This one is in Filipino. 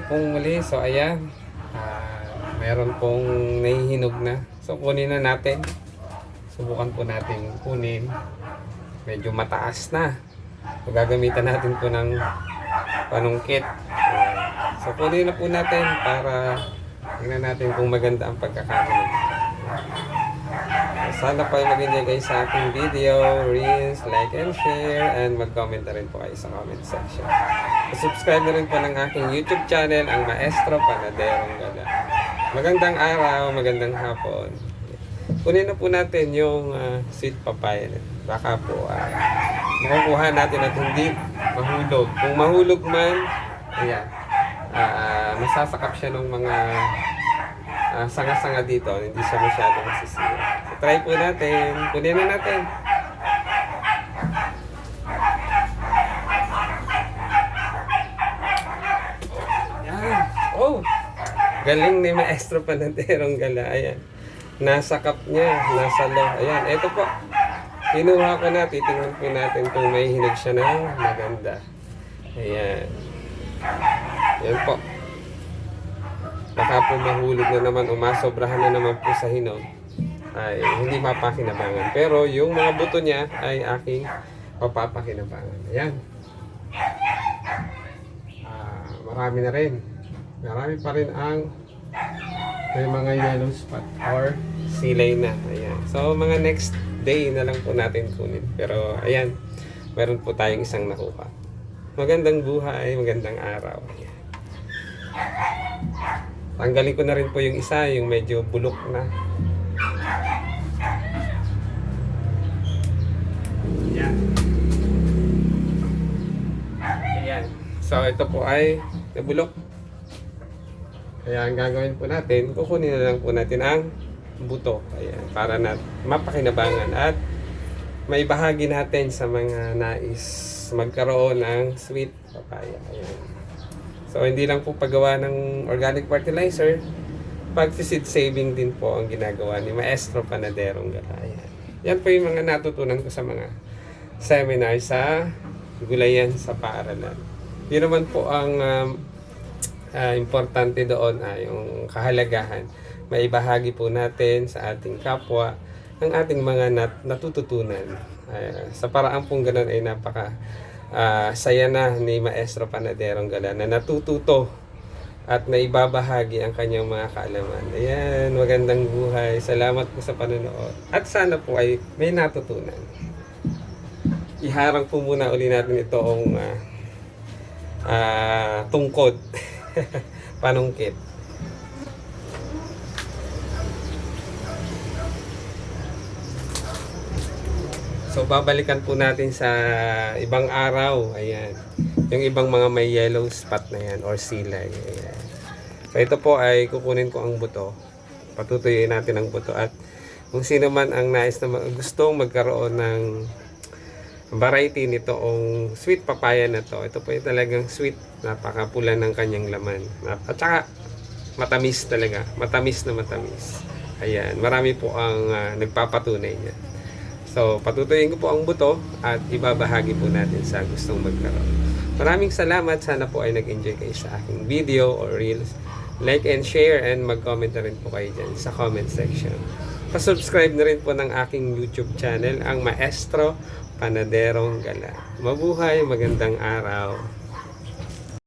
pong muli. So ayan, meron pong nahihinog na. So kunin na natin. Subukan po natin kunin. Medyo mataas na. So gagamitan natin po ng panungkit. So kunin na po natin para tingnan natin kung maganda ang pagkakakinig. Sana po ay mag-enjoy kayo sa aking video, reels, like and share, and mag-comment na rin po kayo sa comment section. Subscribe na rin po ng aking YouTube channel, ang Maestro Panaderong Gala. Magandang araw, magandang hapon. Kunin na po natin yung sweet papaya. Baka po makukuha natin at hindi mahulog. Kung mahulog man, ayan, masasakap siya ng mga sanga-sanga dito, hindi siya masyadong masisira. So try po natin. Kunin na natin. Yan. Oh! Galing ni Maestro Panaderong Gala. Ayan. Nasa cup niya. Nasa low. Ayan. Ito po. Kinuha ko na. Titingnan po natin kung may hinog siya ng maganda. Ayan. Yan po. Baka po mahulog na naman o masobrahan na naman po sa hinog, ay hindi mapakinabangan. Pero yung mga buto niya ay aking papapakinabangan. Ayan. Marami na rin. Marami pa rin ang may mga yellow spot or silay na. Ayan. So mga next day na lang po natin kunin. Pero ayan, meron po tayong isang nakuha. Magandang buhay, magandang araw. Ayan. Tanggalin ko na rin po yung isa, yung medyo bulok na. Ayan. Ayan. So ito po ay nabulok. Kaya ang gagawin po natin, kukunin na lang po natin ang buto. Ayan, para na mapakinabangan at may bahagi natin sa mga nais magkaroon ng sweet papaya. Ayan. So, hindi lang po paggawa ng organic fertilizer, pag-seed saving din po ang ginagawa ni Maestro Panaderong Gala. Ayan. Yan po yung mga natutunan ko sa mga seminar sa gulayan sa paaralan. Yun naman po ang importante doon, yung kahalagahan. Maibahagi po natin sa ating kapwa ang ating mga natututunan. Sa paraan pong ganun ay saya na ni Maestro Panaderong Gala na natututo at naibabahagi ang kanyang mga kaalaman. Ayan, magandang buhay. Salamat po sa panonood. At sana po ay may natutunan. Iharang po muna uli natin itong tungkod. Panungkit. So, babalikan po natin sa ibang araw. Ayan. Yung ibang mga may yellow spot na yan or silay. Ayan. So, ito po ay kukunin ko ang buto. Patutuyuin natin ang buto. At kung sino man ang nais na gustong magkaroon ng variety nitoong sweet papaya na to. Ito po ay talagang sweet. Napakapula ng kanyang laman. At saka matamis talaga. Matamis na matamis. Ayan. Marami po ang nagpapatunay niya. So, patutuyin ko po ang buto at ibabahagi po natin sa gustong magkaroon. Maraming salamat. Sana po ay nag-enjoy kayo sa aking video or reels. Like and share and mag-comment na rin po kayo dyan sa comment section. Pa-subscribe na rin po ng aking YouTube channel, ang Maestro Panaderong Gala. Mabuhay, magandang araw.